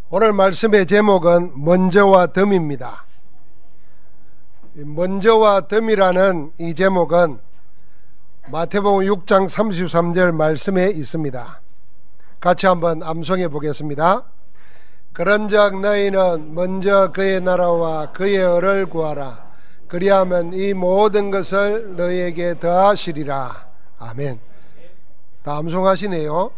오늘 말씀의 제목은 먼저와 덤입니다. 먼저와 덤이라는 이 제목은 마태복음 6장 33절 말씀에 있습니다. 같이 한번 암송해 보겠습니다. 그런즉 너희는 먼저 그의 나라와 그의 의를 구하라. 그리하면 이 모든 것을 너희에게 더하시리라. 아멘. 다 암송하시네요.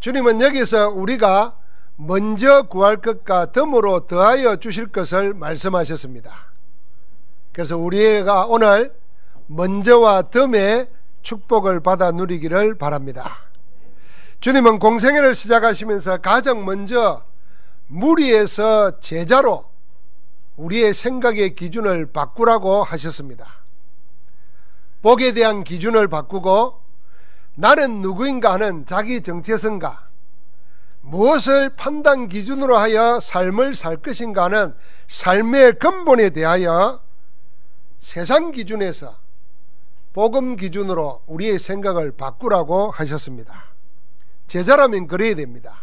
주님은 여기서 우리가 먼저 구할 것과 덤으로 더하여 주실 것을 말씀하셨습니다. 그래서 우리가 오늘 먼저와 덤의 축복을 받아 누리기를 바랍니다. 주님은 공생애를 시작하시면서 가장 먼저 무리에서 제자로 우리의 생각의 기준을 바꾸라고 하셨습니다. 복에 대한 기준을 바꾸고 나는 누구인가 하는 자기 정체성과 무엇을 판단 기준으로 하여 삶을 살 것인가 하는 삶의 근본에 대하여 세상 기준에서 복음 기준으로 우리의 생각을 바꾸라고 하셨습니다. 제자라면 그래야 됩니다.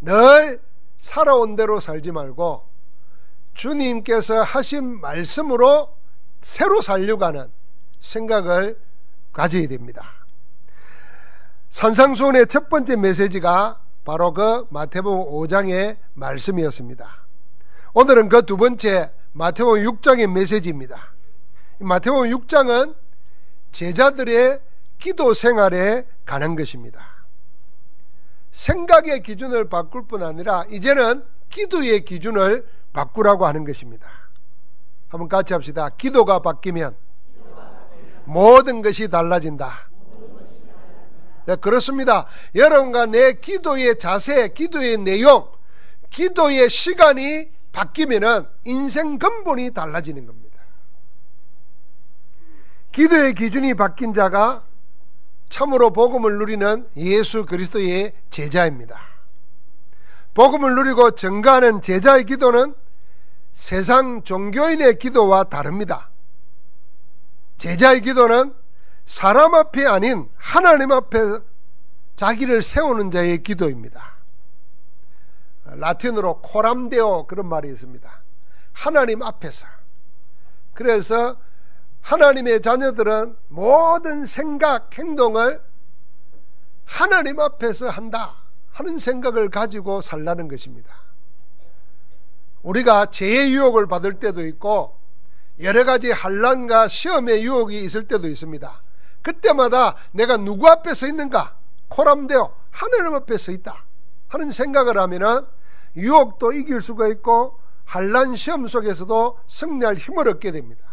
늘 살아온 대로 살지 말고 주님께서 하신 말씀으로 새로 살려고 하는 생각을 가져야 됩니다. 산상수훈의 첫 번째 메시지가 바로 그 마태복음 5장의 말씀이었습니다. 오늘은 그 두 번째 마태복음 6장의 메시지입니다. 마태복음 6장은 제자들의 기도 생활에 관한 것입니다. 생각의 기준을 바꿀 뿐 아니라 이제는 기도의 기준을 바꾸라고 하는 것입니다. 한번 같이 합시다. 기도가 바뀌면 모든 것이 달라진다. 네, 그렇습니다. 여러분과 내 기도의 자세, 기도의 내용, 기도의 시간이 바뀌면은 인생 근본이 달라지는 겁니다. 기도의 기준이 바뀐 자가 참으로 복음을 누리는 예수 그리스도의 제자입니다. 복음을 누리고 증거하는 제자의 기도는 세상 종교인의 기도와 다릅니다. 제자의 기도는 사람 앞에 아닌 하나님 앞에 자기를 세우는 자의 기도입니다. 라틴어로 코람데오 그런 말이 있습니다. 하나님 앞에서. 그래서 하나님의 자녀들은 모든 생각, 행동을 하나님 앞에서 한다 하는 생각을 가지고 살라는 것입니다. 우리가 죄의 유혹을 받을 때도 있고 여러 가지 환난과 시험의 유혹이 있을 때도 있습니다. 그때마다 내가 누구 앞에 서 있는가? 코람데오 하나님 앞에 서 있다 하는 생각을 하면은 유혹도 이길 수가 있고 환난 시험 속에서도 승리할 힘을 얻게 됩니다.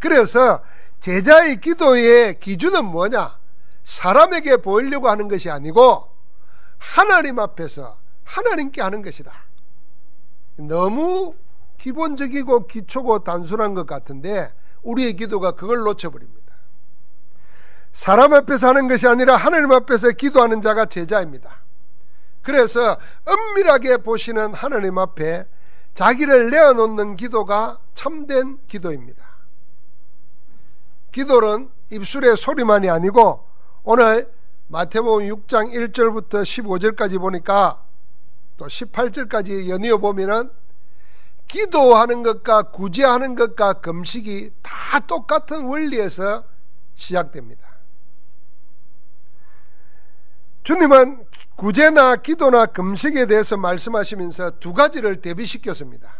그래서 제자의 기도의 기준은 뭐냐? 사람에게 보이려고 하는 것이 아니고 하나님 앞에서 하나님께 하는 것이다. 너무 기본적이고 기초고 단순한 것 같은데 우리의 기도가 그걸 놓쳐버립니다. 사람 앞에서 하는 것이 아니라 하나님 앞에서 기도하는 자가 제자입니다. 그래서 은밀하게 보시는 하나님 앞에 자기를 내어놓는 기도가 참된 기도입니다. 기도는 입술의 소리만이 아니고 오늘 마태복음 6장 1절부터 15절까지 보니까 또 18절까지 연이어 보면은 기도하는 것과 구제하는 것과 금식이 다 똑같은 원리에서 시작됩니다. 주님은 구제나 기도나 금식에 대해서 말씀하시면서 두 가지를 대비시켰습니다.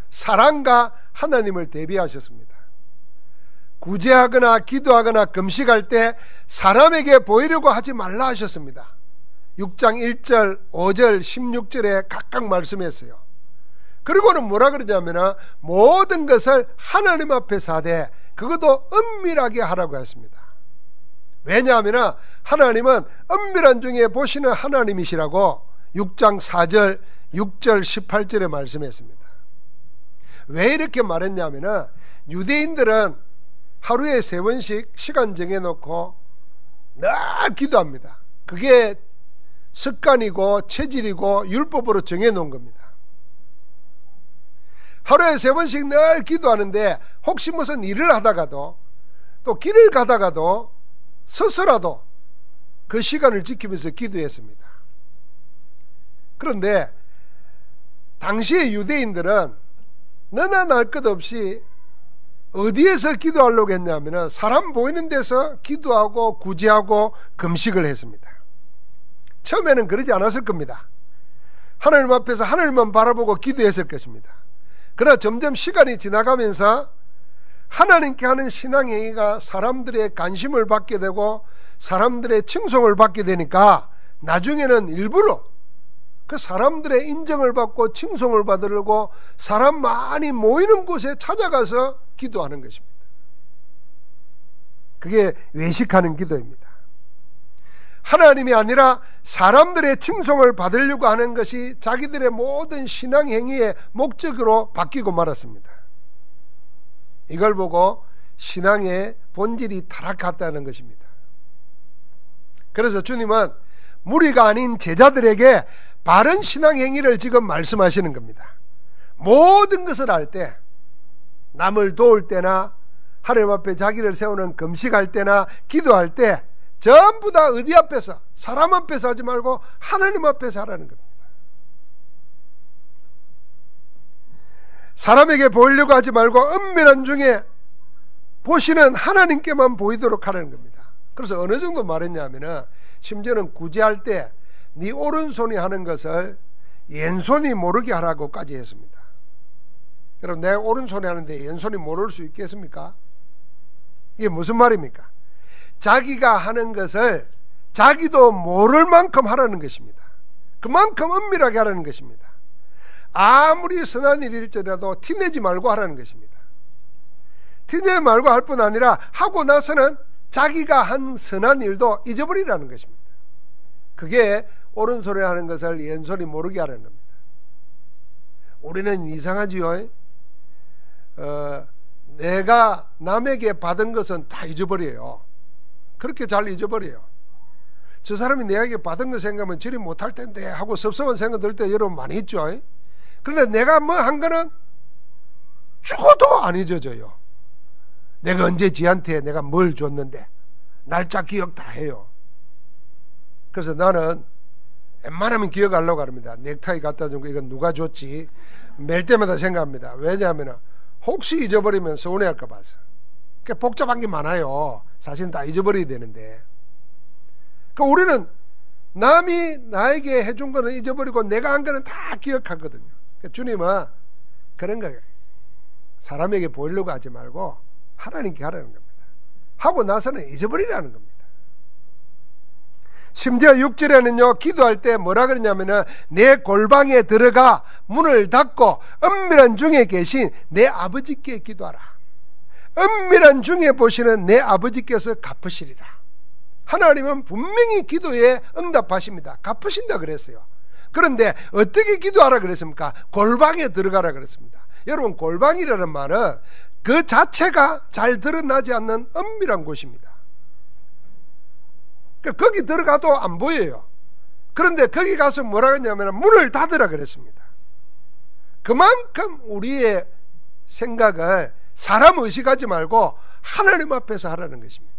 사랑과 하나님을 대비하셨습니다. 구제하거나 기도하거나 금식할 때 사람에게 보이려고 하지 말라 하셨습니다. 6장 1절, 5절, 16절에 각각 말씀했어요. 그리고는 뭐라 그러냐면 모든 것을 하나님 앞에서 하되 그것도 은밀하게 하라고 했습니다. 왜냐하면 하나님은 은밀한 중에 보시는 하나님이시라고 6장 4절, 6절, 18절에 말씀했습니다. 왜 이렇게 말했냐면 유대인들은 하루에 3번씩 시간 정해놓고 늘 기도합니다. 그게 습관이고 체질이고 율법으로 정해놓은 겁니다. 하루에 3번씩 늘 기도하는데 혹시 무슨 일을 하다가도 또 길을 가다가도 서서라도 그 시간을 지키면서 기도했습니다. 그런데 당시의 유대인들은 너나 날 것 없이 어디에서 기도하려고 했냐면 사람 보이는 데서 기도하고 구제하고 금식을 했습니다. 처음에는 그러지 않았을 겁니다. 하나님 앞에서 하늘만 바라보고 기도했을 것입니다. 그러나 점점 시간이 지나가면서 하나님께 하는 신앙행위가 사람들의 관심을 받게 되고 사람들의 칭송을 받게 되니까 나중에는 일부러 그 사람들의 인정을 받고 칭송을 받으려고 사람 많이 모이는 곳에 찾아가서 기도하는 것입니다. 그게 외식하는 기도입니다. 하나님이 아니라 사람들의 칭송을 받으려고 하는 것이 자기들의 모든 신앙행위의 목적으로 바뀌고 말았습니다. 이걸 보고 신앙의 본질이 타락했다는 것입니다. 그래서 주님은 무리가 아닌 제자들에게 바른 신앙행위를 지금 말씀하시는 겁니다. 모든 것을 할 때, 남을 도울 때나 하나님 앞에 자기를 세우는 금식할 때나 기도할 때 전부 다 어디 앞에서, 사람 앞에서 하지 말고 하나님 앞에서 하라는 겁니다. 사람에게 보이려고 하지 말고 은밀한 중에 보시는 하나님께만 보이도록 하라는 겁니다. 그래서 어느 정도 말했냐면은 심지어는 구제할 때 네 오른손이 하는 것을 왼손이 모르게 하라고까지 했습니다. 여러분, 내 오른손이 하는데 왼손이 모를 수 있겠습니까? 이게 무슨 말입니까? 자기가 하는 것을 자기도 모를 만큼 하라는 것입니다. 그만큼 은밀하게 하라는 것입니다. 아무리 선한 일일지라도 티내지 말고 하라는 것입니다. 티내지 말고 할 뿐 아니라 하고 나서는 자기가 한 선한 일도 잊어버리라는 것입니다. 그게 오른손에 하는 것을 왼손이 모르게 하라는 겁니다. 우리는 이상하지요. 내가 남에게 받은 것은 다 잊어버려요. 그렇게 잘 잊어버려요. 저 사람이 내게 받은 거 생각하면 저리 못할 텐데 하고 섭섭한 생각 들 때 여러분 많이 있죠. 그런데 내가 뭐 한 거는 죽어도 안 잊어져요. 내가 언제 지한테 내가 뭘 줬는데 날짜 기억 다 해요. 그래서 나는 웬만하면 기억하려고 합니다. 넥타이 갖다 준 거 이건 누가 줬지 매일 때마다 생각합니다. 왜냐하면 혹시 잊어버리면 서운해할까 봐서. 그러니까 복잡한 게 많아요. 사실은 다 잊어버려야 되는데. 그러니까 우리는 남이 나에게 해준 거는 잊어버리고 내가 한 거는 다 기억하거든요. 그러니까 주님은 그런 거예요. 사람에게 보이려고 하지 말고 하나님께 하라는 겁니다. 하고 나서는 잊어버리라는 겁니다. 심지어 6절에는요 기도할 때 뭐라 그러냐면은 내 골방에 들어가 문을 닫고 은밀한 중에 계신 내 아버지께 기도하라. 은밀한 중에 보시는 내 아버지께서 갚으시리라. 하나님은 분명히 기도에 응답하십니다. 갚으신다 그랬어요. 그런데 어떻게 기도하라 그랬습니까? 골방에 들어가라 그랬습니다. 여러분, 골방이라는 말은 그 자체가 잘 드러나지 않는 은밀한 곳입니다. 거기 들어가도 안 보여요. 그런데 거기 가서 뭐라 했냐면 문을 닫으라 그랬습니다. 그만큼 우리의 생각을 사람 의식하지 말고 하나님 앞에서 하라는 것입니다.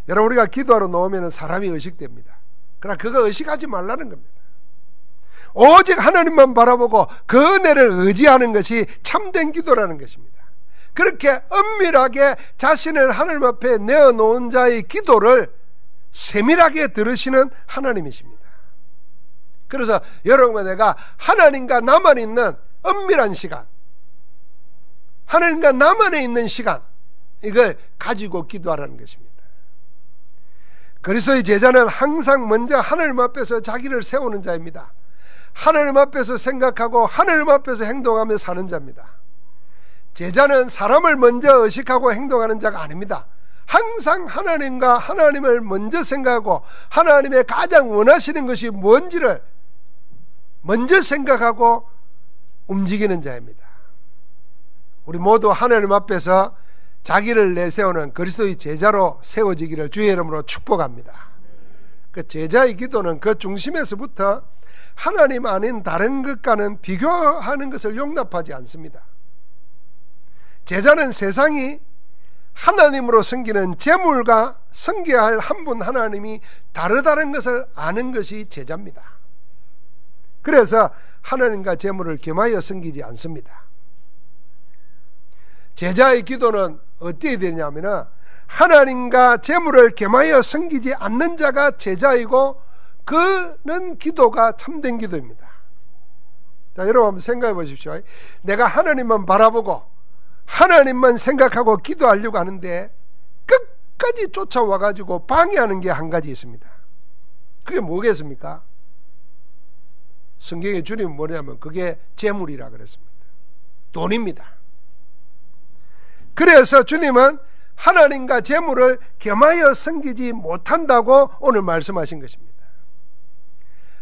여러분, 우리가 기도하러 놓으면 사람이 의식됩니다. 그러나 그거 의식하지 말라는 겁니다. 오직 하나님만 바라보고 그 은혜를 의지하는 것이 참된 기도라는 것입니다. 그렇게 은밀하게 자신을 하나님 앞에 내어놓은 자의 기도를 세밀하게 들으시는 하나님이십니다. 그래서 여러분과 내가 하나님과 나만 있는 은밀한 시간, 하나님과 나만에 있는 시간, 이걸 가지고 기도하라는 것입니다. 그리스도의 제자는 항상 먼저 하나님 앞에서 자기를 세우는 자입니다. 하나님 앞에서 생각하고 하나님 앞에서 행동하며 사는 자입니다. 제자는 사람을 먼저 의식하고 행동하는 자가 아닙니다. 항상 하나님과 하나님을 먼저 생각하고 하나님의 가장 원하시는 것이 뭔지를 먼저 생각하고 움직이는 자입니다. 우리 모두 하나님 앞에서 자기를 내세우는 그리스도의 제자로 세워지기를 주의 이름으로 축복합니다. 그 제자의 기도는 그 중심에서부터 하나님 아닌 다른 것과는 비교하는 것을 용납하지 않습니다. 제자는 세상이 하나님으로 섬기는 제물과 섬겨야 할 한 분 하나님이 다르다는 것을 아는 것이 제자입니다. 그래서 하나님과 재물을 겸하여 섬기지 않습니다. 제자의 기도는 어떻게 되냐면 하나님과 재물을 겸하여 섬기지 않는 자가 제자이고 그는 기도가 참된 기도입니다. 자, 여러분 한번 생각해 보십시오. 내가 하나님만 바라보고 하나님만 생각하고 기도하려고 하는데 끝까지 쫓아와 가지고 방해하는 게 한 가지 있습니다. 그게 뭐겠습니까? 성경의 주님은 뭐냐면 그게 재물이라 그랬습니다. 돈입니다. 그래서 주님은 하나님과 재물을 겸하여 섬기지 못한다고 오늘 말씀하신 것입니다.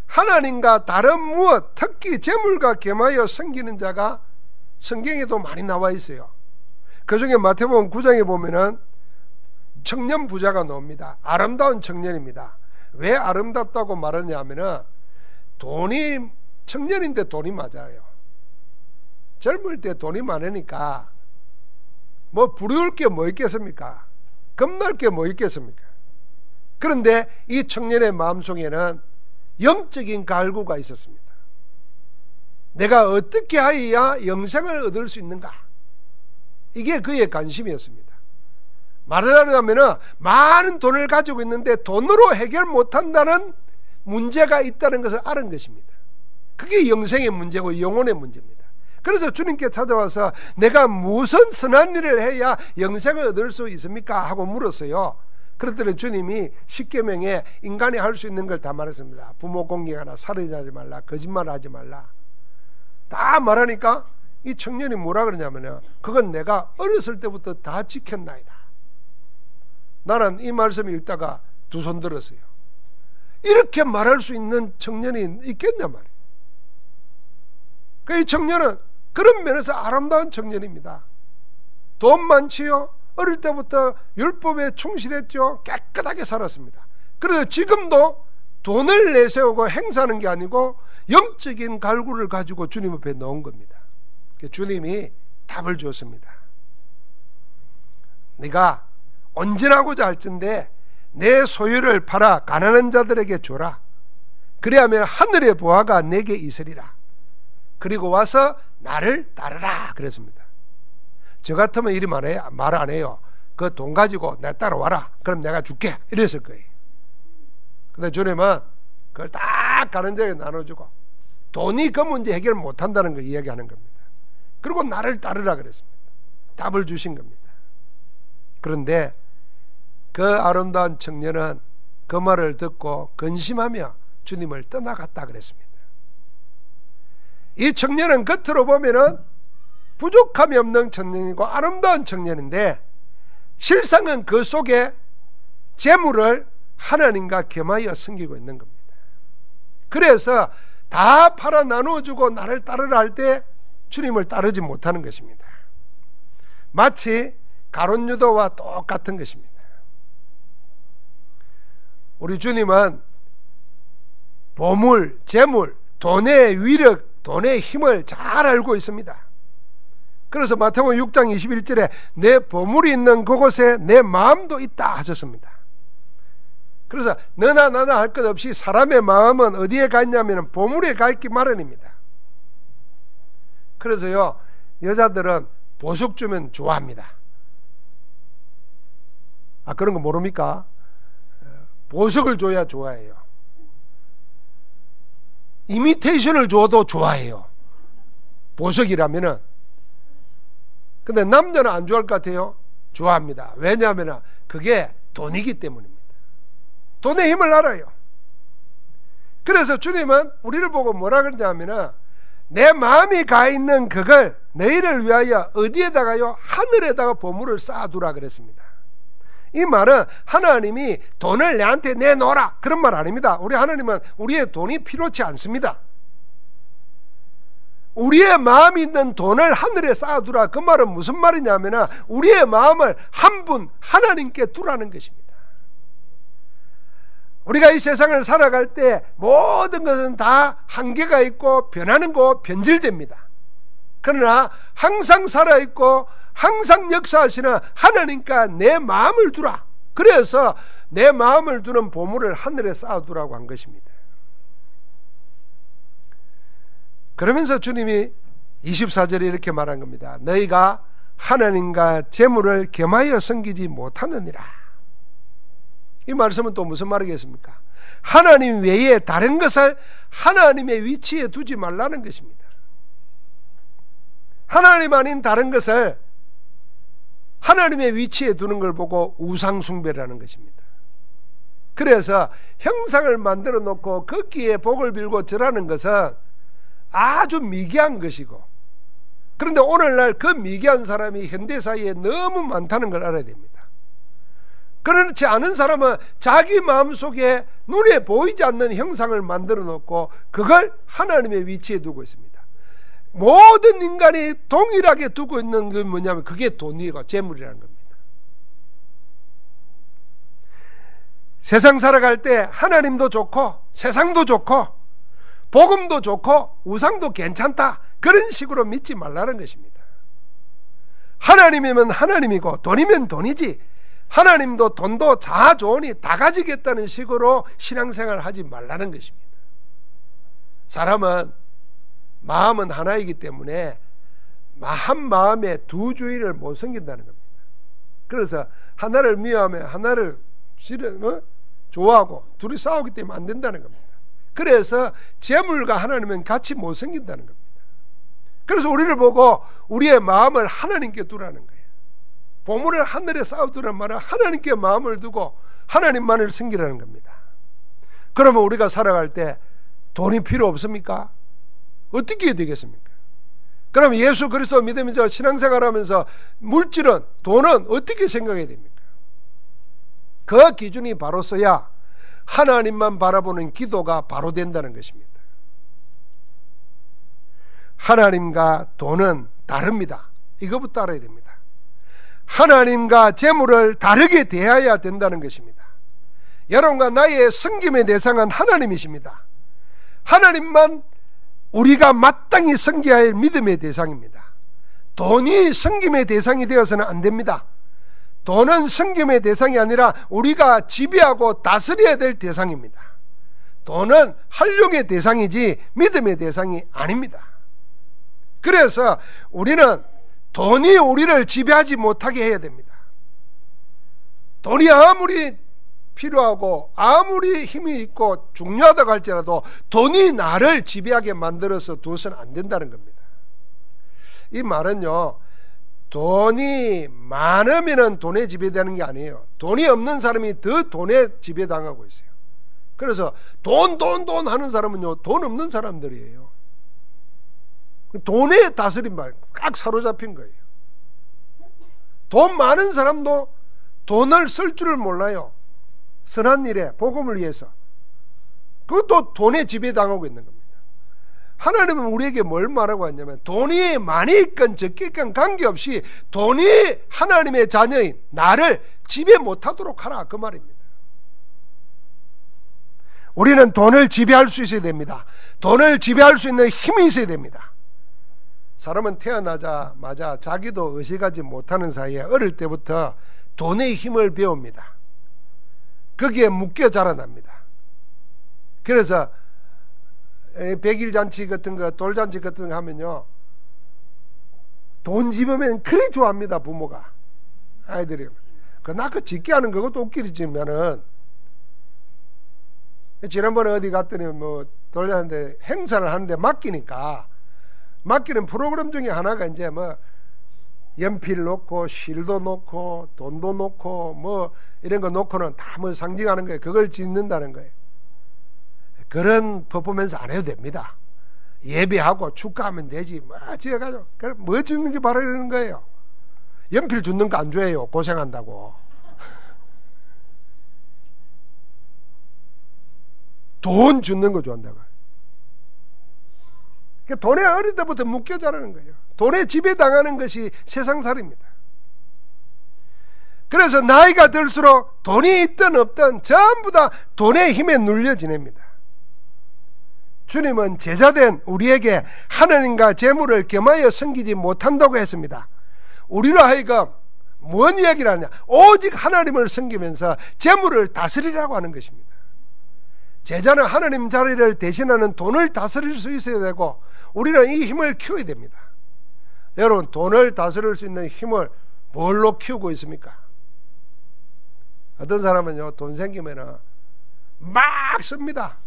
하나님과 다른 무엇, 특히 재물과 겸하여 섬기는 자가 성경에도 많이 나와 있어요. 그 중에 마태복음 9장에 보면은 청년 부자가 나옵니다. 아름다운 청년입니다. 왜 아름답다고 말하냐면은 돈이, 청년인데 돈이 맞아요. 젊을 때 돈이 많으니까 뭐 부러울 게 뭐 있겠습니까? 겁날 게 뭐 있겠습니까? 그런데 이 청년의 마음속에는 영적인 갈구가 있었습니다. 내가 어떻게 하여야 영생을 얻을 수 있는가? 이게 그의 관심이었습니다. 말하자면 많은 돈을 가지고 있는데 돈으로 해결 못한다는 문제가 있다는 것을 알은 것입니다. 그게 영생의 문제고 영혼의 문제입니다. 그래서 주님께 찾아와서 내가 무슨 선한 일을 해야 영생을 얻을 수 있습니까? 하고 물었어요. 그랬더니 주님이 십계명에 인간이 할 수 있는 걸 다 말했습니다. 부모 공경하라, 살인하지 말라, 거짓말하지 말라. 다 말하니까 이 청년이 뭐라 그러냐면요, 그건 내가 어렸을 때부터 다 지켰나이다. 나는 이 말씀 읽다가 두 손 들었어요. 이렇게 말할 수 있는 청년이 있겠냐 말이에요. 이 청년은 그런 면에서 아름다운 청년입니다. 돈 많지요. 어릴 때부터 율법에 충실했죠. 깨끗하게 살았습니다. 그래서 지금도 돈을 내세우고 행사하는 게 아니고 영적인 갈구를 가지고 주님 앞에 넣은 겁니다. 주님이 답을 주었습니다. 네가 온전하고자 할진대 내 소유를 팔아 가난한 자들에게 줘라. 그리하면 하늘의 보화가 내게 있으리라. 그리고 와서 나를 따르라 그랬습니다. 저 같으면 이리 말 안 해요. 그 돈 가지고 내 따라와라. 그럼 내가 줄게. 이랬을 거예요. 근데 주님은 그걸 딱 가는 자에게 나눠주고 돈이 그 문제 해결 못한다는 걸 이야기하는 겁니다. 그리고 나를 따르라 그랬습니다. 답을 주신 겁니다. 그런데 그 아름다운 청년은 그 말을 듣고 근심하며 주님을 떠나갔다 그랬습니다. 이 청년은 겉으로 보면은 부족함이 없는 청년이고 아름다운 청년인데 실상은 그 속에 재물을 하나님과 겸하여 섬기고 있는 겁니다. 그래서 다 팔아 나누어주고 나를 따르라 할 때 주님을 따르지 못하는 것입니다. 마치 가룟 유다와 똑같은 것입니다. 우리 주님은 보물, 재물, 돈의 위력, 돈의 힘을 잘 알고 있습니다. 그래서 마태복음 6장 21절에 내 보물이 있는 그곳에 내 마음도 있다 하셨습니다. 그래서 너나 나나 할 것 없이 사람의 마음은 어디에 가 있냐면 보물에 가 있기 마련입니다. 그래서요, 여자들은 보석 주면 좋아합니다. 아, 그런 거 모릅니까? 보석을 줘야 좋아해요. 이미테이션을 줘도 좋아해요. 보석이라면은. 근데 남자는 안 좋아할 것 같아요? 좋아합니다. 왜냐하면 그게 돈이기 때문입니다. 돈의 힘을 알아요. 그래서 주님은 우리를 보고 뭐라 그러냐면 내 마음이 가 있는 그걸 너희를 위하여 어디에다가요? 하늘에다가 보물을 쌓아두라 그랬습니다. 이 말은 하나님이 돈을 내한테 내놓으라 그런 말 아닙니다. 우리 하나님은 우리의 돈이 필요치 않습니다. 우리의 마음이 있는 돈을 하늘에 쌓아두라. 그 말은 무슨 말이냐면 우리의 마음을 한 분 하나님께 두라는 것입니다. 우리가 이 세상을 살아갈 때 모든 것은 다 한계가 있고 변하는 거 변질됩니다. 그러나 항상 살아있고 항상 역사하시는 하나님과 내 마음을 두라. 그래서 내 마음을 두는 보물을 하늘에 쌓아두라고 한 것입니다. 그러면서 주님이 24절에 이렇게 말한 겁니다. 너희가 하나님과 재물을 겸하여 섬기지 못하느니라. 이 말씀은 또 무슨 말이겠습니까? 하나님 외에 다른 것을 하나님의 위치에 두지 말라는 것입니다. 하나님 아닌 다른 것을 하나님의 위치에 두는 걸 보고 우상숭배라는 것입니다. 그래서 형상을 만들어 놓고 거기에 복을 빌고 절하는 것은 아주 미개한 것이고, 그런데 오늘날 그 미개한 사람이 현대사회에 너무 많다는 걸 알아야 됩니다. 그렇지 않은 사람은 자기 마음속에 눈에 보이지 않는 형상을 만들어 놓고 그걸 하나님의 위치에 두고 있습니다. 모든 인간이 동일하게 두고 있는 게 뭐냐면 그게 돈이고 재물이라는 겁니다. 세상 살아갈 때 하나님도 좋고 세상도 좋고 복음도 좋고 우상도 괜찮다, 그런 식으로 믿지 말라는 것입니다. 하나님이면 하나님이고 돈이면 돈이지, 하나님도 돈도 다 좋으니 다 가지겠다는 식으로 신앙생활을 하지 말라는 것입니다. 사람은 마음은 하나이기 때문에 한 마음에 두 주의를 못 섬긴다는 겁니다. 그래서 하나를 미워하면 하나를 좋아하고 둘이 싸우기 때문에 안 된다는 겁니다. 그래서 재물과 하나님은 같이 못 섬긴다는 겁니다. 그래서 우리를 보고 우리의 마음을 하나님께 두라는 거예요. 보물을 하늘에 쌓아두란 말은 하나님께 마음을 두고 하나님만을 섬기라는 겁니다. 그러면 우리가 살아갈 때 돈이 필요 없습니까? 어떻게 해야 되겠습니까? 그럼 예수 그리스도 믿으면서 신앙생활하면서 물질은, 돈은 어떻게 생각해야 됩니까? 그 기준이 바로 서야 하나님만 바라보는 기도가 바로 된다는 것입니다. 하나님과 돈은 다릅니다. 이거부터 알아야 됩니다. 하나님과 재물을 다르게 대해야 된다는 것입니다. 여러분과 나의 섬김의 대상은 하나님이십니다. 하나님만 우리가 마땅히 섬겨야 할 믿음의 대상입니다. 돈이 섬김의 대상이 되어서는 안 됩니다. 돈은 섬김의 대상이 아니라 우리가 지배하고 다스려야 될 대상입니다. 돈은 활용의 대상이지 믿음의 대상이 아닙니다. 그래서 우리는 돈이 우리를 지배하지 못하게 해야 됩니다. 돈이 아무리 필요하고 아무리 힘이 있고 중요하다고 할지라도 돈이 나를 지배하게 만들어서 두어서는 안 된다는 겁니다. 이 말은요, 돈이 많으면 돈에 지배되는 게 아니에요. 돈이 없는 사람이 더 돈에 지배당하고 있어요. 그래서 돈 하는 사람은요, 돈 없는 사람들이에요. 돈에 다스린 말, 꽉 사로잡힌 거예요. 돈 많은 사람도 돈을 쓸 줄을 몰라요. 선한 일에 복음을 위해서. 그것도 돈에 지배당하고 있는 겁니다. 하나님은 우리에게 뭘 말하고 했냐면 돈이 많이 있건 적게 있건 관계없이 돈이 하나님의 자녀인 나를 지배 못하도록 하라, 그 말입니다. 우리는 돈을 지배할 수 있어야 됩니다. 돈을 지배할 수 있는 힘이 있어야 됩니다. 사람은 태어나자마자 자기도 의식하지 못하는 사이에 어릴 때부터 돈의 힘을 배웁니다. 거기에 묶여 자라납니다. 그래서 백일잔치 같은 거, 돌잔치 같은 거 하면요, 돈 집으면 그리 좋아합니다. 부모가, 아이들이. 그나 그 짓게 하는 그것도 웃기지만은, 지난번에 어디 갔더니 뭐 돌잔치인데 행사를 하는데 맡기는 프로그램 중에 하나가 이제 뭐 연필 놓고 실도 놓고 돈도 놓고 뭐 이런 거 놓고는 다 뭐 상징하는 거예요. 그걸 짓는다는 거예요. 그런 퍼포먼스 안 해도 됩니다. 예배하고 축가하면 되지. 뭐 지어가지고 뭐 짓는 게 바로 이러는 거예요. 연필 줍는 거 안 줘요. 고생한다고. 돈 줍는 거 좋아한다고. 그러니까 돈에 어릴 때부터 묶여 자라는 거예요. 돈에 지배당하는 것이 세상살이입니다. 그래서 나이가 들수록 돈이 있든 없든 전부 다 돈의 힘에 눌려 지냅니다. 주님은 제자된 우리에게 하나님과 재물을 겸하여 섬기지 못한다고 했습니다. 우리로 하여금 뭔 이야기를 하냐, 오직 하나님을 섬기면서 재물을 다스리라고 하는 것입니다. 제자는 하나님 자리를 대신하는 돈을 다스릴 수 있어야 되고 우리는 이 힘을 키워야 됩니다. 여러분, 돈을 다스릴 수 있는 힘을 뭘로 키우고 있습니까? 어떤 사람은요, 돈 생기면 막 씁니다.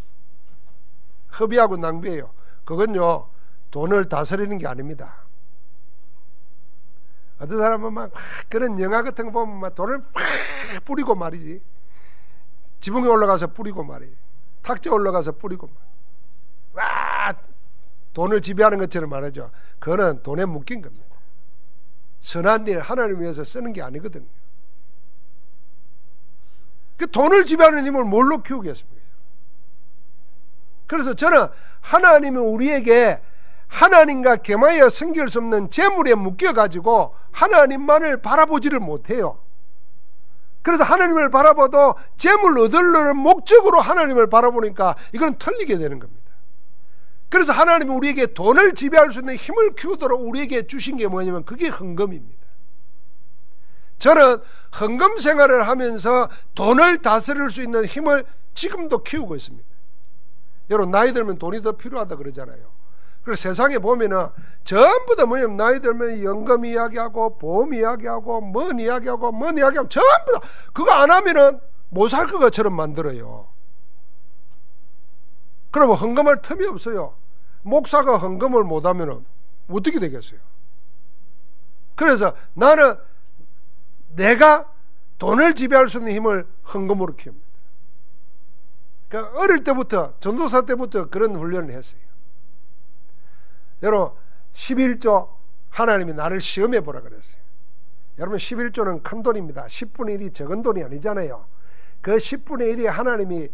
허비하고 낭비해요. 그건요, 돈을 다스리는 게 아닙니다. 어떤 사람은 막 그런 영화 같은 거 보면 막 돈을 막 뿌리고 말이지. 지붕에 올라가서 뿌리고 말이지. 탁자에 올라가서 뿌리고 와 돈을 지배하는 것처럼 말하죠. 그거는 돈에 묶인 겁니다. 선한 일 하나님을 위해서 쓰는 게 아니거든요. 그 돈을 지배하는 힘을 뭘로 키우겠습니까? 그래서 저는 하나님은 우리에게 하나님과 겸하여 섬길 수 없는 재물에 묶여가지고 하나님만을 바라보지를 못해요. 그래서 하나님을 바라봐도 재물 얻으려는 목적으로 하나님을 바라보니까 이건 틀리게 되는 겁니다. 그래서 하나님이 우리에게 돈을 지배할 수 있는 힘을 키우도록 우리에게 주신 게 뭐냐면 그게 헌금입니다. 저는 헌금 생활을 하면서 돈을 다스릴 수 있는 힘을 지금도 키우고 있습니다. 여러분, 나이 들면 돈이 더 필요하다 그러잖아요. 그래서 세상에 보면은 전부 다 뭐냐면 나이 들면 연금 이야기하고 보험 이야기하고 뭔 이야기하고 뭔 이야기하고 전부 다 그거 안 하면은 못 살 것처럼 만들어요. 그러면 헌금할 틈이 없어요. 목사가 헌금을 못 하면은 어떻게 되겠어요? 그래서 나는 내가 돈을 지배할 수 있는 힘을 헌금으로 키웁니다. 그러니까 어릴 때부터 전도사 때부터 그런 훈련을 했어요. 여러분, 11조 하나님이 나를 시험해 보라 그랬어요. 여러분, 11조는 큰 돈입니다. 10분의 1이 적은 돈이 아니잖아요. 그 10분의 1이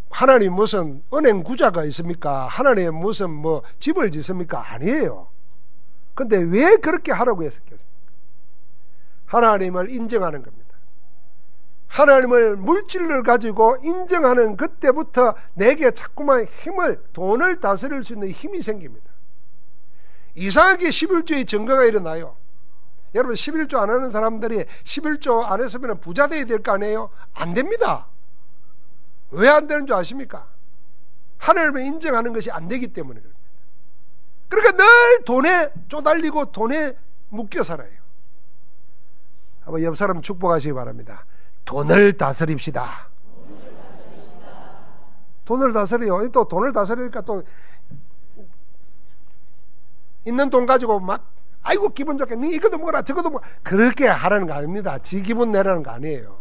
하나님 무슨 은행 구자가 있습니까? 하나님 무슨 뭐 집을 짓습니까? 아니에요. 근데 왜 그렇게 하라고 했었겠습니까? 하나님을 인정하는 겁니다. 하나님을 물질을 가지고 인정하는 그때부터 내게 자꾸만 힘을, 돈을 다스릴 수 있는 힘이 생깁니다. 이상하게 11조의 증거가 일어나요. 여러분, 11조 안 하는 사람들이 11조 안 했으면 부자 돼야 될 거 아니에요? 안 됩니다. 왜 안 되는 줄 아십니까? 하나님을 인정하는 것이 안 되기 때문에 그럽니다. 그러니까 늘 돈에 쪼달리고 돈에 묶여 살아요. 한번 옆 사람 축복하시기 바랍니다. 돈을 다스립시다. 돈을 다스려요. 또 돈을 다스리니까 또 있는 돈 가지고 막 아이고 기분 좋게 니 이것도 먹어라 저것도 먹어라 그렇게 하라는 거 아닙니다. 지 기분 내라는 거 아니에요.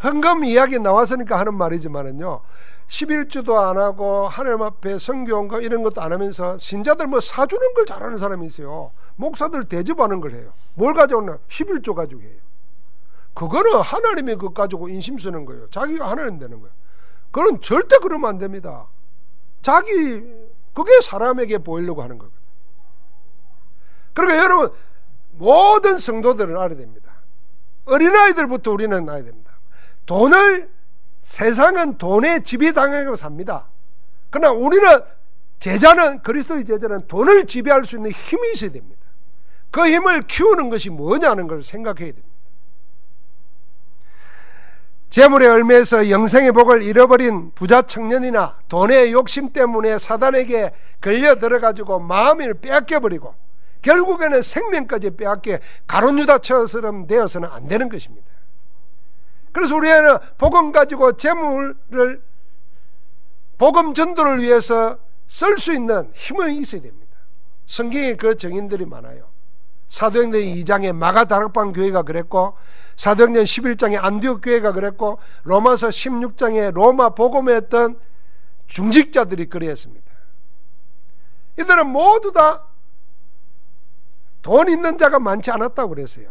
헌금 이야기 나왔으니까 하는 말이지만은요, 11주도 안 하고 하나님 앞에 성경과 이런 것도 안 하면서 신자들 뭐 사주는 걸 잘하는 사람이 있어요. 목사들 대접하는 걸 해요. 뭘 가져오나? 11조 가지고 해요. 그거는 하나님이 그것 가지고 인심 쓰는 거예요. 자기가 하나님 되는 거예요. 그건 절대 그러면 안 됩니다. 그게 사람에게 보이려고 하는 거거든요. 그러니까 여러분, 모든 성도들은 알아야 됩니다. 어린아이들부터 우리는 알아야 됩니다. 세상은 돈에 지배당하고 삽니다. 그러나 우리는 그리스도의 제자는 돈을 지배할 수 있는 힘이 있어야 됩니다. 그 힘을 키우는 것이 뭐냐는 걸 생각해야 됩니다. 재물의 열매에서 영생의 복을 잃어버린 부자 청년이나 돈의 욕심 때문에 사단에게 걸려 들어가지고 마음을 빼앗겨버리고 결국에는 생명까지 빼앗겨 가룟유다처럼 되어서는 안 되는 것입니다. 그래서 우리는 복음 가지고 재물을 복음 전도를 위해서 쓸 수 있는 힘은 있어야 됩니다. 성경에 그 증인들이 많아요. 사도행전 2장에 마가다락방 교회가 그랬고, 사도행전 11장에 안디옥 교회가 그랬고, 로마서 16장에 로마 복음에 했던 중직자들이 그랬습니다. 이들은 모두 다 돈 있는 자가 많지 않았다고 그랬어요.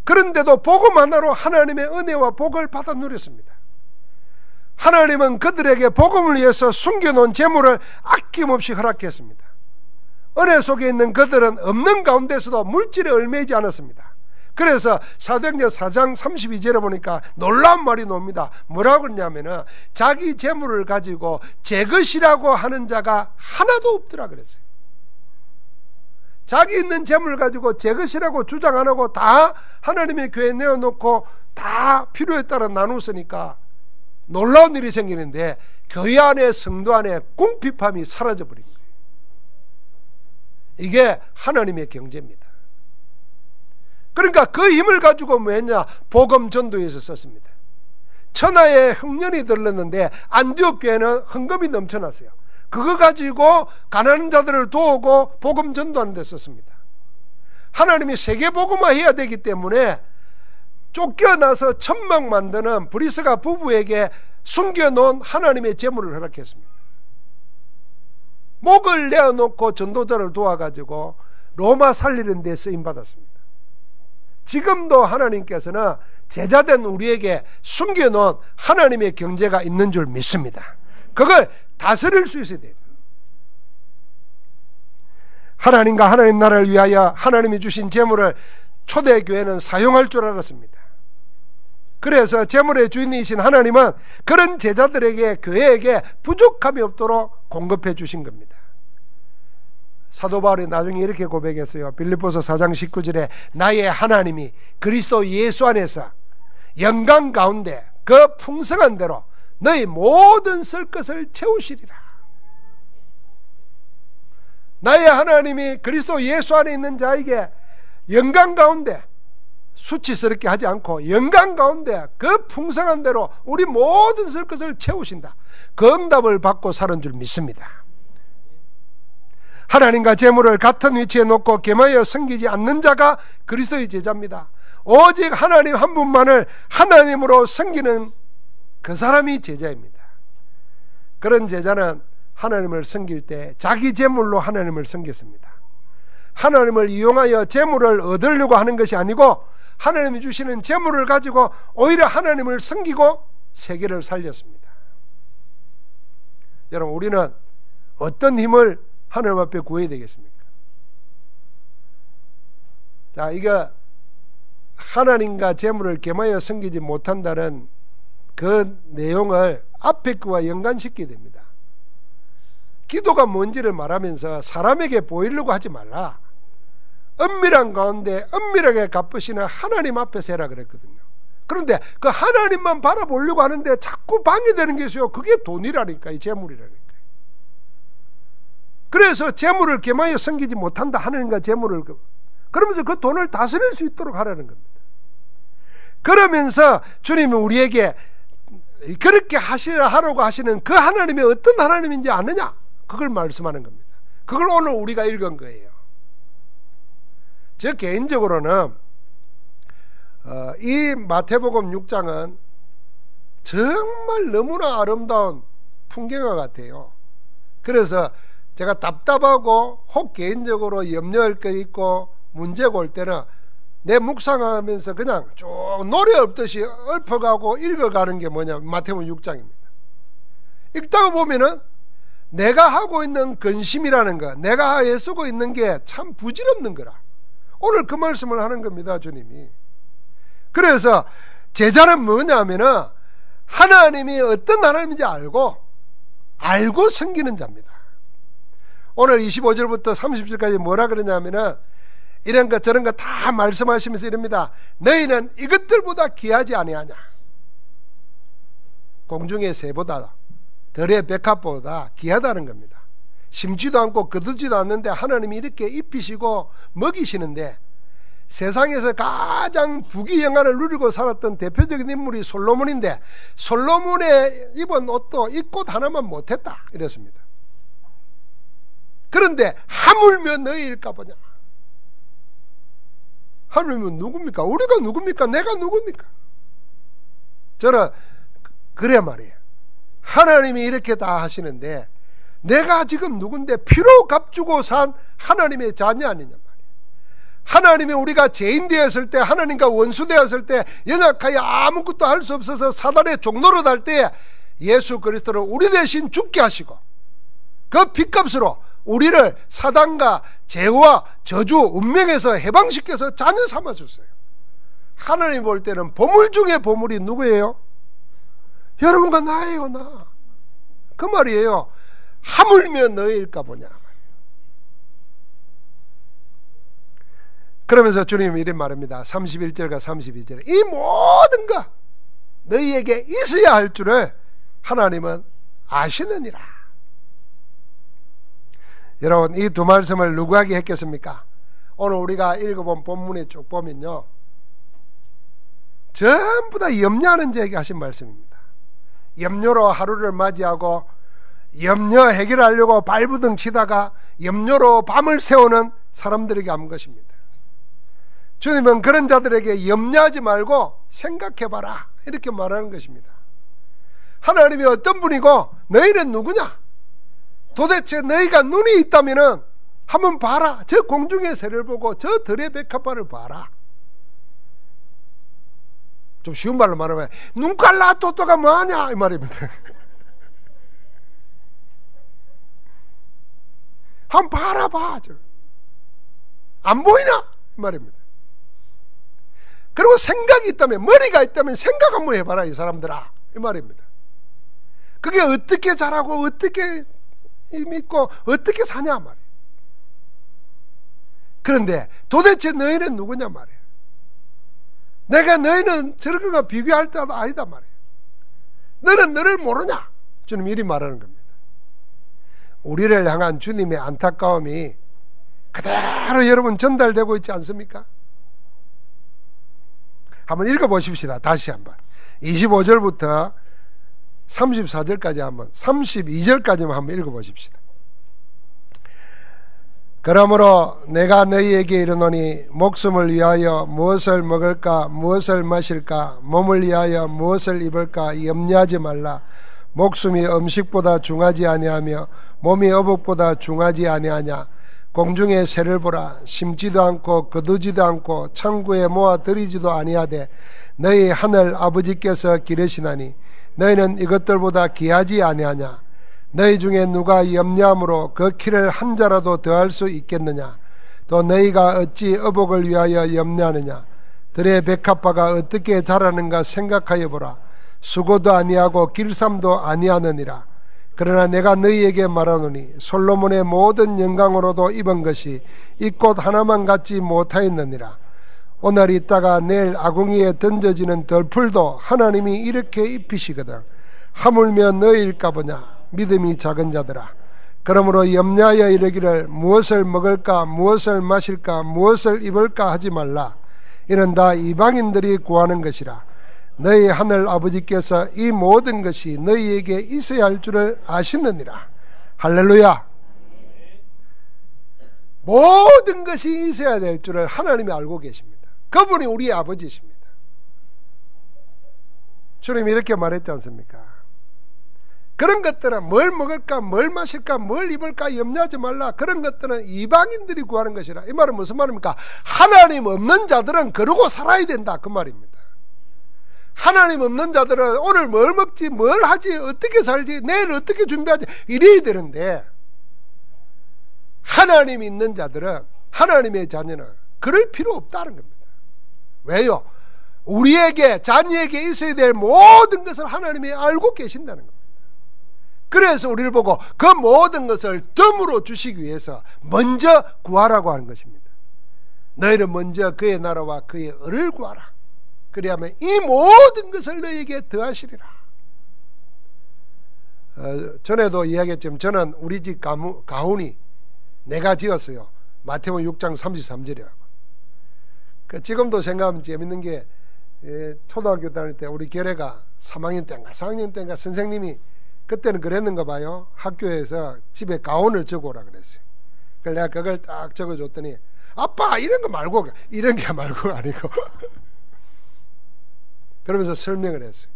그런데도 복음 하나로 하나님의 은혜와 복을 받아 누렸습니다. 하나님은 그들에게 복음을 위해서 숨겨놓은 재물을 아낌없이 허락했습니다. 은혜 속에 있는 그들은 없는 가운데서도 물질에 얽매이지 않았습니다. 그래서 사도행전 4장 32절에 보니까 놀라운 말이 나옵니다. 뭐라고 그러냐면은 자기 재물을 가지고 제 것이라고 하는 자가 하나도 없더라 그랬어요. 자기 있는 재물을 가지고 제 것이라고 주장 안 하고 다 하나님의 교회에 내어놓고 다 필요에 따라 나누었으니까 놀라운 일이 생기는데 교회 안에, 성도 안에 궁핍함이 사라져버린 거예요. 이게 하나님의 경제입니다. 그러니까 그 힘을 가지고 뭐했냐? 복음 전도에서 썼습니다. 천하에 흉년이 들렀는데 안디옥 교회는 헌금이 넘쳐났어요. 그거 가지고 가난한 자들을 도우고 복음 전도하는 데 썼습니다. 하나님이 세계복음화 해야 되기 때문에 쫓겨나서 천막 만드는 브리스가 부부에게 숨겨놓은 하나님의 재물을 허락했습니다. 목을 내어놓고 전도자를 도와가지고 로마 살리는 데 쓰임받았습니다. 지금도 하나님께서는 제자된 우리에게 숨겨놓은 하나님의 경제가 있는 줄 믿습니다. 그걸 다스릴 수 있어야 돼요. 하나님과 하나님 나라를 위하여 하나님이 주신 재물을 초대교회는 사용할 줄 알았습니다. 그래서 재물의 주인이신 하나님은 그런 제자들에게, 교회에게 부족함이 없도록 공급해 주신 겁니다. 사도 바울이 나중에 이렇게 고백했어요. 빌립보서 4장 19절에 나의 하나님이 그리스도 예수 안에서 영광 가운데 그 풍성한 대로 너희 모든 쓸 것을 채우시리라. 나의 하나님이 그리스도 예수 안에 있는 자에게 영광 가운데, 수치스럽게 하지 않고 영광 가운데 그 풍성한 대로 우리 모든 쓸 것을 채우신다. 그 응답을 받고 사는 줄 믿습니다. 하나님과 재물을 같은 위치에 놓고 겸하여 섬기지 않는 자가 그리스도의 제자입니다. 오직 하나님 한 분만을 하나님으로 섬기는 그 사람이 제자입니다. 그런 제자는 하나님을 섬길 때 자기 재물로 하나님을 섬겼습니다. 하나님을 이용하여 재물을 얻으려고 하는 것이 아니고 하나님이 주시는 재물을 가지고 오히려 하나님을 섬기고 세계를 살렸습니다. 여러분, 우리는 어떤 힘을 하나님 앞에 구해야 되겠습니까? 자, 이거 하나님과 재물을 겸하여 섬기지 못한다는 그 내용을 앞에 거와 연관시켜야 됩니다. 기도가 뭔지를 말하면서 사람에게 보이려고 하지 말라. 은밀한 가운데 은밀하게 갚으시는 하나님 앞에서 해라 그랬거든요. 그런데 그 하나님만 바라보려고 하는데 자꾸 방해되는 게 있어요. 그게 돈이라니까, 이 재물이라니까. 그래서 재물을 겸하여 섬기지 못한다. 하나님과 재물을, 그러면서 그 돈을 다스릴 수 있도록 하라는 겁니다. 그러면서 주님은 우리에게 그렇게 하라고 하시는 그 하나님이 어떤 하나님인지 아느냐? 그걸 말씀하는 겁니다. 그걸 오늘 우리가 읽은 거예요. 저 개인적으로는 이 마태복음 6장은 정말 너무나 아름다운 풍경과 같아요. 그래서 제가 답답하고 혹 개인적으로 염려할 게 있고 문제가 올 때는 내 묵상하면서 그냥 쭉 노래 없듯이 읊어가고 읽어가는 게 뭐냐, 마태복음 6장입니다. 읽다가 보면은 내가 하고 있는 근심이라는 거, 내가 애쓰고 있는 게 참 부질없는 거라. 오늘 그 말씀을 하는 겁니다, 주님이. 그래서 제자는 뭐냐면은 하나님이 어떤 하나님인지 알고 섬기는 자입니다. 오늘 25절부터 30절까지 뭐라 그러냐면은 이런 것 저런 것 다 말씀하시면서 이럽니다. 너희는 이것들보다 귀하지 아니하냐? 공중의 새보다, 들의 백합보다 귀하다는 겁니다. 심지도 않고 거두지도 않는데 하나님이 이렇게 입히시고 먹이시는데, 세상에서 가장 부귀영화를 누리고 살았던 대표적인 인물이 솔로몬인데 솔로몬의 입은 옷도 이 꽃 하나만 못했다 이랬습니다. 그런데 하물며 너희일까 보냐. 하물며 누굽니까? 우리가 누굽니까? 내가 누굽니까? 저는 그래 말이에요. 하나님이 이렇게 다 하시는데 내가 지금 누군데 피로 값주고 산 하나님의 자녀 아니냐 말이에요. 하나님이 우리가 죄인 되었을 때, 하나님과 원수 되었을 때, 연약하여 아무것도 할 수 없어서 사단의 종노릇 할 때 예수 그리스도를 우리 대신 죽게 하시고 그 핏값으로 우리를 사단과 죄와 저주 운명에서 해방시켜서 자녀 삼아줬어요. 하나님 볼 때는 보물 중에 보물이 누구예요? 여러분과 나예요. 나. 그 말이에요. 하물며 너희일까 보냐. 그러면서 주님이 이런 말입니다. 31절과 32절에 이 모든 것 너희에게 있어야 할 줄을 하나님은 아시느니라. 여러분, 이 두 말씀을 누구에게 했겠습니까? 오늘 우리가 읽어본 본문에 쭉 보면요, 전부 다 염려하는 자에게 하신 말씀입니다. 염려로 하루를 맞이하고 염려 해결하려고 발부둥 치다가 염려로 밤을 새우는 사람들에게 한 것입니다. 주님은 그런 자들에게 염려하지 말고 생각해봐라, 이렇게 말하는 것입니다. 하나님이 어떤 분이고 너희는 누구냐? 도대체 너희가 눈이 있다면 한번 봐라. 저 공중의 새를 보고 저 들의 백합화를 봐라. 좀 쉬운 말로 말하면 눈깔라 또또가 뭐하냐 이 말입니다. 한번 봐라 봐. 안 보이나? 이 말입니다. 그리고 생각이 있다면, 머리가 있다면 생각 한번 해봐라 이 사람들아, 이 말입니다. 그게 어떻게 자라고 어떻게 믿고 어떻게 사냐 말이에요. 그런데 도대체 너희는 누구냐 말이에요. 내가 너희는 저런 것과 비교할 때도 아니다 말이에요. 너는 너를 모르냐? 주님 이리 말하는 겁니다. 우리를 향한 주님의 안타까움이 그대로 여러분 전달되고 있지 않습니까? 한번 읽어보십시다. 다시 한번 25절부터 34절까지 한번 32절까지만 한번 읽어보십시다. 그러므로 내가 너희에게 이르노니 목숨을 위하여 무엇을 먹을까 무엇을 마실까 몸을 위하여 무엇을 입을까 염려하지 말라. 목숨이 음식보다 중하지 아니하며 몸이 어복보다 중하지 아니하냐. 공중의 새를 보라. 심지도 않고 거두지도 않고 창고에 모아 들이지도 아니하되 너희 하늘 아버지께서 기르시나니 너희는 이것들보다 귀하지 아니하냐. 너희 중에 누가 염려함으로 그 키를 한 자라도 더할 수 있겠느냐. 또 너희가 어찌 어복을 위하여 염려하느냐. 들의 백합화가 어떻게 자라는가 생각하여 보라. 수고도 아니하고 길쌈도 아니하느니라. 그러나 내가 너희에게 말하노니 솔로몬의 모든 영광으로도 입은 것이 이 꽃 하나만 갖지 못하였느니라. 오늘 있다가 내일 아궁이에 던져지는 덜풀도 하나님이 이렇게 입히시거든. 하물며 너희일까 보냐. 믿음이 작은 자들아. 그러므로 염려하여 이르기를 무엇을 먹을까 무엇을 마실까 무엇을 입을까 하지 말라. 이는 다 이방인들이 구하는 것이라. 너희 하늘 아버지께서 이 모든 것이 너희에게 있어야 할 줄을 아시느니라. 할렐루야. 모든 것이 있어야 될 줄을 하나님이 알고 계십니다. 그분이 우리의 아버지십니다. 주님이 이렇게 말했지 않습니까? 그런 것들은 뭘 먹을까 뭘 마실까 뭘 입을까 염려하지 말라. 그런 것들은 이방인들이 구하는 것이라. 이 말은 무슨 말입니까? 하나님 없는 자들은 그러고 살아야 된다, 그 말입니다. 하나님 없는 자들은 오늘 뭘 먹지 뭘 하지 어떻게 살지 내일 어떻게 준비하지 이래야 되는데, 하나님 있는 자들은, 하나님의 자녀는 그럴 필요 없다는 겁니다. 왜요? 우리에게 자녀에게 있어야 될 모든 것을 하나님이 알고 계신다는 겁니다. 그래서 우리를 보고 그 모든 것을 덤으로 주시기 위해서 먼저 구하라고 하는 것입니다. 너희는 먼저 그의 나라와 그의 의를 구하라. 그리하면 이 모든 것을 너희에게 더하시리라. 전에도 이야기했지만 저는 우리 집 가훈이 내가 지었어요. 마태복음 6장 33절이라고. 지금도 생각하면 재밌는 게, 초등학교 다닐 때 우리 결애가 3학년 때인가 4학년 때인가 선생님이 그때는 그랬는가 봐요. 학교에서 집에 가훈을 적어오라 그랬어요. 그래서 내가 그걸 딱 적어줬더니 아빠 이런 거 말고, 이런 게 말고 아니고 그러면서 설명을 했어요.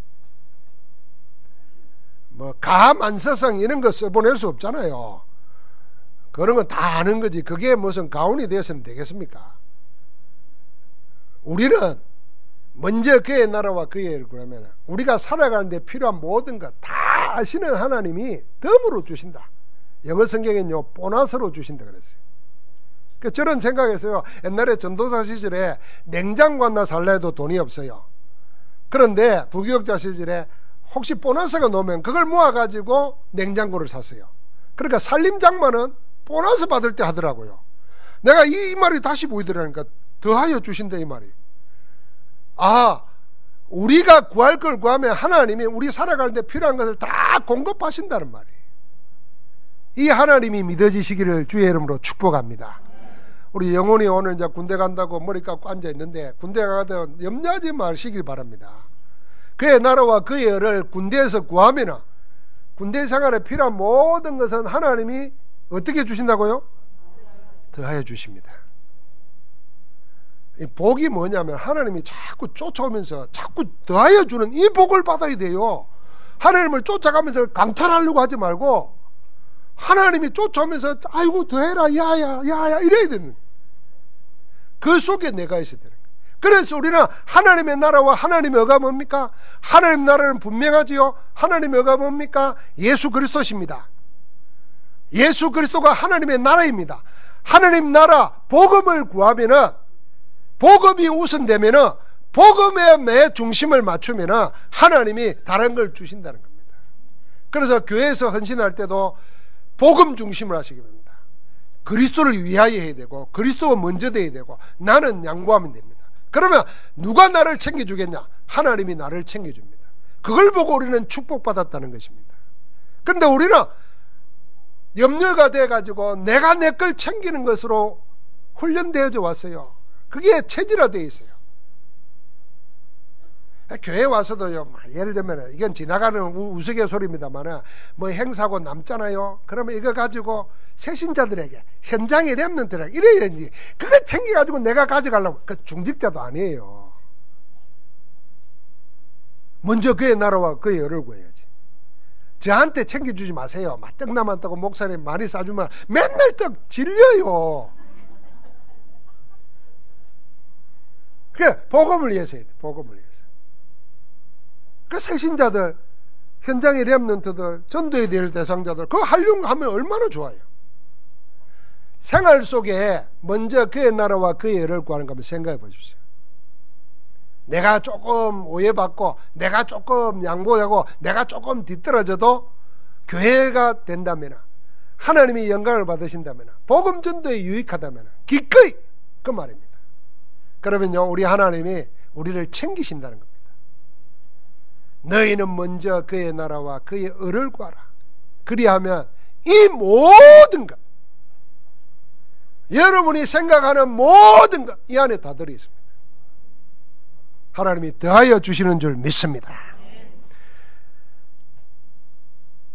뭐 가만서성 이런 거 써보낼 수 없잖아요. 그런 건 다 아는 거지. 그게 무슨 가훈이 되었으면 되겠습니까? 우리는 먼저 그의 나라와 그의 일을 구하면 우리가 살아가는 데 필요한 모든 것 다 아시는 하나님이 덤으로 주신다. 영어 성경에는요 보너스로 주신다 그랬어요. 그 저런 생각했어요. 옛날에 전도사 시절에 냉장고 하나 살라 해도 돈이 없어요. 그런데 부교육자 시절에 혹시 보너스가 나오면 그걸 모아가지고 냉장고를 샀어요. 그러니까 살림장만은 보너스 받을 때 하더라고요. 내가 이 말이 다시 보이더라니까 더하여 주신다 이 말이. 아, 우리가 구할 걸 구하면 하나님이 우리 살아갈 때 필요한 것을 다 공급하신다는 말이에요. 이 하나님이 믿어지시기를 주의 이름으로 축복합니다. 우리 영혼이 오늘 이제 군대 간다고 머리 감고 앉아 있는데, 군대 가든 염려하지 마시길 바랍니다. 그의 나라와 그의 의를 군대에서 구하면 군대 생활에 필요한 모든 것은 하나님이 어떻게 주신다고요? 더하여 주십니다. 이 복이 뭐냐면 하나님이 자꾸 쫓아오면서 자꾸 더하여 주는 이 복을 받아야 돼요. 하나님을 쫓아가면서 강탈하려고 하지 말고 하나님이 쫓아오면서 아이고 더해라 야야 이래야 되는, 그 속에 내가 있어야 되는 거예요. 그래서 우리는 하나님의 나라와 하나님의 의가 뭡니까? 하나님 나라는 분명하지요. 하나님의 의가 뭡니까? 예수 그리스도십니다. 예수 그리스도가 하나님의 나라입니다. 하나님 나라 복음을 구하면은, 복음이 우선되면은, 복음에 내 중심을 맞추면은 하나님이 다른 걸 주신다는 겁니다. 그래서 교회에서 헌신할 때도 복음 중심을 하시기 바랍니다. 그리스도를 위하여 해야 되고 그리스도가 먼저 돼야 되고 나는 양보하면 됩니다. 그러면 누가 나를 챙겨주겠냐? 하나님이 나를 챙겨줍니다. 그걸 보고 우리는 축복받았다는 것입니다. 그런데 우리는 염려가 돼가지고 내가 내 걸 챙기는 것으로 훈련되어져 왔어요. 그게 체질화되어 있어요. 교회 와서도요, 예를 들면 이건 지나가는 우스갯소리입니다만 뭐 행사고 남잖아요. 그러면 이거 가지고 새신자들에게, 현장의 렘넌트들에게 이래야지, 그거 챙겨가지고 내가 가져가려고. 그 중직자도 아니에요. 먼저 그의 나라와 그의 의를 구해야지. 저한테 챙겨주지 마세요. 떡 남았다고 목사님 많이 싸주면 맨날 떡 질려요. 그게 복음을 위해서 해야 돼. 복음을 위해서. 그 새신자들, 현장의 렘넌트들, 전도에 될 대상자들, 그거 하려고 하면 얼마나 좋아요. 생활 속에 먼저 그의 나라와 그의 의를 구하는 거 한번 생각해 보십시오. 내가 조금 오해받고 내가 조금 양보하고 내가 조금 뒤떨어져도 교회가 된다면, 하나님이 영광을 받으신다면, 복음 전도에 유익하다면 기꺼이 그 말입니다. 그러면요, 우리 하나님이 우리를 챙기신다는 겁니다. 너희는 먼저 그의 나라와 그의 의를 구하라. 그리하면 이 모든 것, 여러분이 생각하는 모든 것 이 안에 다 들어있습니다. 하나님이 더하여 주시는 줄 믿습니다.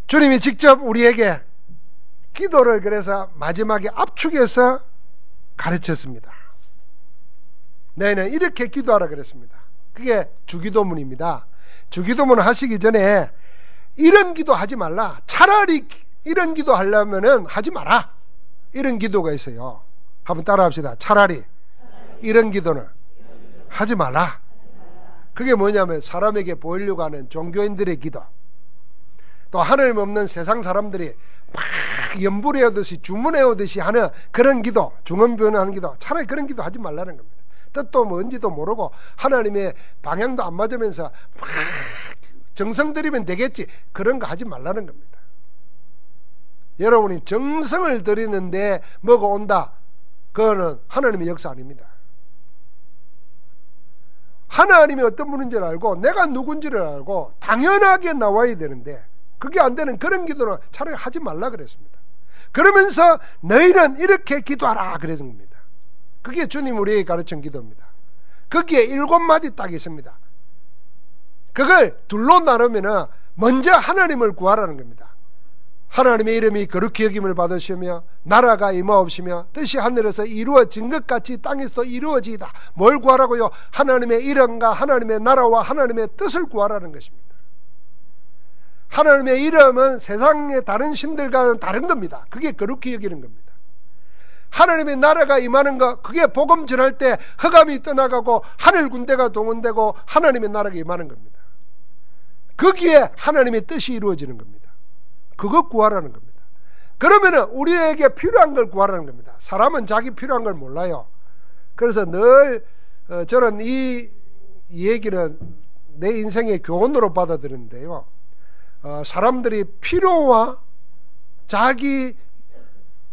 주님이 직접 우리에게 기도를 그래서 마지막에 압축해서 가르쳤습니다. 너희는 이렇게 기도하라 그랬습니다. 그게 주기도문입니다. 주기도문 하시기 전에 이런 기도 하지 말라, 차라리 이런 기도 하려면은 하지 마라, 이런 기도가 있어요. 한번 따라 합시다. 차라리 이런 기도는 하지 말라. 그게 뭐냐면 사람에게 보이려고 하는 종교인들의 기도, 또 하나님 없는 세상 사람들이 막 연불해오듯이 주문해오듯이 하는 그런 기도, 중언부언하는 기도, 차라리 그런 기도 하지 말라는 겁니다. 뜻도 뭔지도 모르고 하나님의 방향도 안 맞으면서 막 정성 들이면 되겠지, 그런 거 하지 말라는 겁니다. 여러분이 정성을 들이는데 뭐가 온다, 그거는 하나님의 역사 아닙니다. 하나님이 어떤 분인지를 알고 내가 누군지를 알고 당연하게 나와야 되는데, 그게 안 되는 그런 기도는 차라리 하지 말라 그랬습니다. 그러면서 너희는 이렇게 기도하라 그랬던 겁니다. 그게 주님 우리에게 가르친 기도입니다. 거기에 7마디 딱 있습니다. 그걸 둘로 나누면 먼저 하나님을 구하라는 겁니다. 하나님의 이름이 거룩히 여김을 받으시며 나라가 임하옵시며 뜻이 하늘에서 이루어진 것 같이 땅에서도 이루어지이다. 뭘 구하라고요? 하나님의 이름과 하나님의 나라와 하나님의 뜻을 구하라는 것입니다. 하나님의 이름은 세상의 다른 신들과는 다른 겁니다. 그게 거룩히 여기는 겁니다. 하나님의 나라가 임하는 것, 그게 복음 전할 때 흑암이 떠나가고 하늘 군대가 동원되고 하나님의 나라가 임하는 겁니다. 거기에 하나님의 뜻이 이루어지는 겁니다. 그거 구하라는 겁니다. 그러면은 우리에게 필요한 걸 구하라는 겁니다. 사람은 자기 필요한 걸 몰라요. 그래서 늘 저는 이 얘기는 내 인생의 교훈으로 받아들이는데요, 사람들이 필요와 자기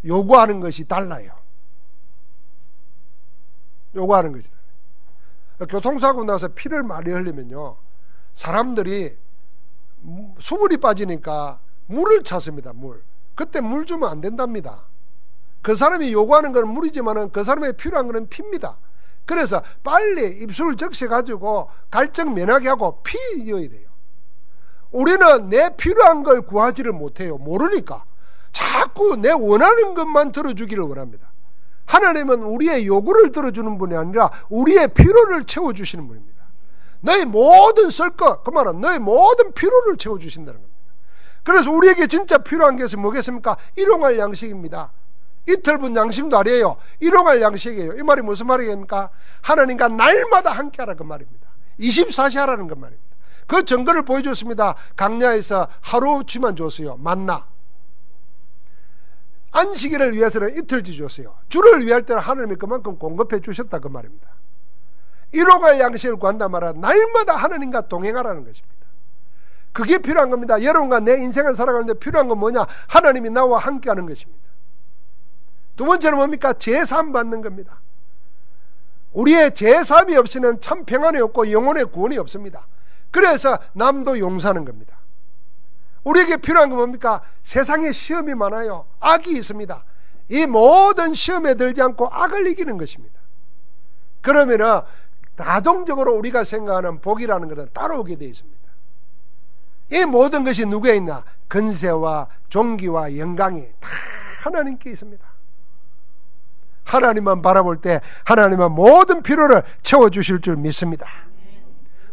요구하는 것이 달라요. 요구하는 것이 달라요. 교통사고 나서 피를 많이 흘리면요, 사람들이 수분이 빠지니까 물을 찾습니다. 그때 물 주면 안 된답니다. 그 사람이 요구하는 건 물이지만 그 사람에게 필요한 건 피입니다. 그래서 빨리 입술을 적셔가지고 갈증 면하게 하고 피여야 돼요. 우리는 내 필요한 걸 구하지를 못해요. 모르니까 자꾸 내 원하는 것만 들어주기를 원합니다. 하나님은 우리의 요구를 들어주는 분이 아니라 우리의 필요를 채워주시는 분입니다. 너희 모든 쓸 것, 그 말은 너희 모든 필요를 채워주신다는 겁니다. 그래서 우리에게 진짜 필요한 것은 뭐겠습니까? 일용할 양식입니다. 이틀분 양식도 아니에요. 일용할 양식이에요. 이 말이 무슨 말이겠습니까? 하나님과 날마다 함께하라 그 말입니다. 24시 하라는 그 말입니다. 그 증거를 보여줬습니다. 강야에서 하루치만 줬어요. 만나. 안식일을 위해서는 이틀치 줬어요. 주를 위할 때는 하나님이 그만큼 공급해 주셨다 그 말입니다. 일용할 양식을 구한다 말은 날마다 하나님과 동행하라는 것입니다. 그게 필요한 겁니다. 여러분과 내 인생을 살아가는데 필요한 건 뭐냐? 하나님이 나와 함께하는 것입니다. 두 번째는 뭡니까? 제삼 받는 겁니다. 우리의 제삼이 없이는 참 평안이 없고 영혼의 구원이 없습니다. 그래서 남도 용서하는 겁니다. 우리에게 필요한 건 뭡니까? 세상에 시험이 많아요. 악이 있습니다. 이 모든 시험에 들지 않고 악을 이기는 것입니다. 그러면은 자동적으로 우리가 생각하는 복이라는 것은 따라오게 되어 있습니다. 이 모든 것이 누구에 있나? 근세와 존귀와 영광이 다 하나님께 있습니다. 하나님만 바라볼 때 하나님은 모든 필요를 채워주실 줄 믿습니다.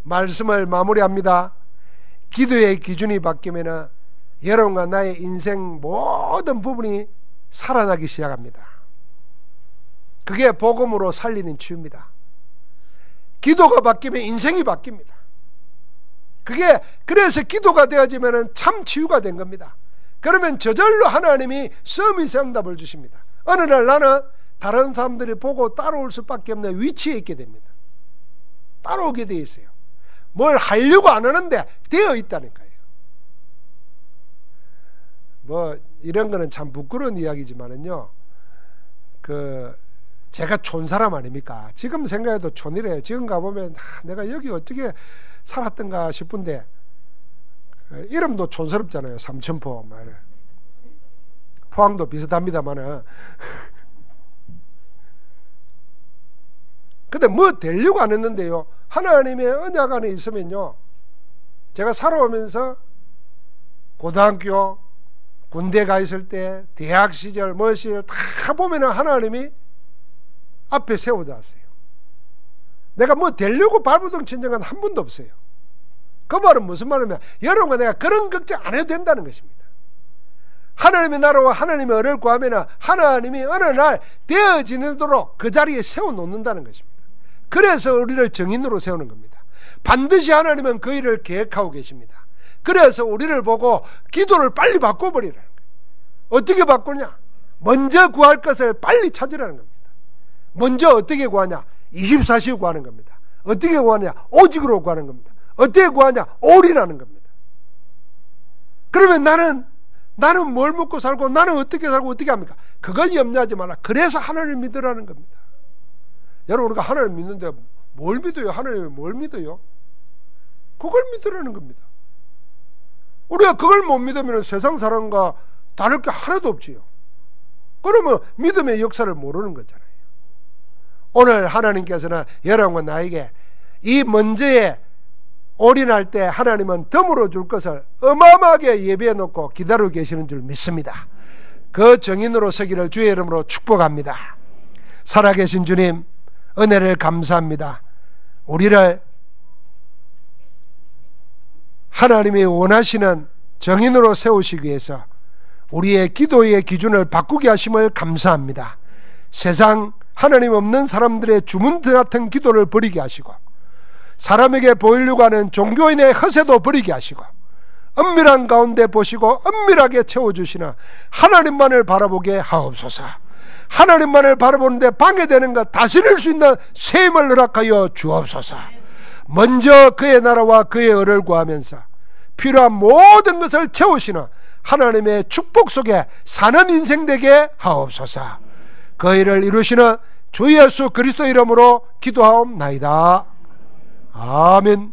말씀을 마무리합니다. 기도의 기준이 바뀌면 여러분과 나의 인생 모든 부분이 살아나기 시작합니다. 그게 복음으로 살리는 치유입니다. 기도가 바뀌면 인생이 바뀝니다. 그래서 기도가 되어지면 참 치유가 된 겁니다. 그러면 저절로 하나님이 서밋 응답을 주십니다. 어느 날 나는 다른 사람들이 보고 따라올 수밖에 없는 위치에 있게 됩니다. 따라오게 되어 있어요. 뭘 하려고 안 하는데 되어 있다니까요. 뭐 이런 거는 참 부끄러운 이야기지만은요, 제가 촌 사람 아닙니까? 지금 생각해도 촌이래요. 지금 가보면 내가 여기 어떻게 살았던가 싶은데 이름도 촌스럽잖아요. 삼천포 말. 포항도 비슷합니다만은 근데 뭐 되려고 안 했는데요, 하나님의 언약 안에 있으면요, 제가 살아오면서 고등학교, 군대 가 있을 때, 대학 시절, 뭐 시절 다 보면은 하나님이 앞에 세워놨어요. 내가 뭐 되려고 발버둥 친 적은 한 번도 없어요. 그 말은 무슨 말이냐면 여러분과 내가 그런 걱정 안 해도 된다는 것입니다. 하나님의 나라와 하나님의 은혜를 구하면 하나님이 어느 날 되어지도록 그 자리에 세워놓는다는 것입니다. 그래서 우리를 정인으로 세우는 겁니다. 반드시 하나님은 그 일을 계획하고 계십니다. 그래서 우리를 보고 기도를 빨리 바꿔버리라는 거예요. 어떻게 바꾸냐? 먼저 구할 것을 빨리 찾으라는 겁니다. 먼저 어떻게 구하냐? 24시에 구하는 겁니다. 어떻게 구하냐? 오직으로 구하는 겁니다. 어떻게 구하냐? 올인하는 겁니다. 그러면 나는 뭘 먹고 살고 나는 어떻게 살고 어떻게 합니까? 그걸 염려하지 말라. 그래서 하나님을 믿으라는 겁니다. 여러분, 우리가 하나님을 믿는데 뭘 믿어요? 하나님을 뭘 믿어요? 그걸 믿으라는 겁니다. 우리가 그걸 못 믿으면 세상 사람과 다를 게 하나도 없지요. 그러면 믿음의 역사를 모르는 거잖아요. 오늘 하나님께서는 여러분과 나에게 이 먼저에 올인할 때 하나님은 덤으로 줄 것을 어마어마하게 예비해 놓고 기다리고 계시는 줄 믿습니다. 그 정인으로 서기를 주의 이름으로 축복합니다. 살아계신 주님, 은혜를 감사합니다. 우리를 하나님이 원하시는 정인으로 세우시기 위해서 우리의 기도의 기준을 바꾸게 하심을 감사합니다. 세상 하나님 없는 사람들의 주문 같은 기도를 버리게 하시고 사람에게 보이려고 하는 종교인의 허세도 버리게 하시고 은밀한 가운데 보시고 은밀하게 채워주시는 하나님만을 바라보게 하옵소서. 하나님만을 바라보는데 방해되는 것 다스릴 수 있는 셈을 허락하여 주옵소서. 먼저 그의 나라와 그의 의를 구하면서 필요한 모든 것을 채우시는 하나님의 축복 속에 사는 인생 되게 하옵소서. 그 일을 이루시는 주 예수 그리스도 이름으로 기도하옵나이다. 아멘.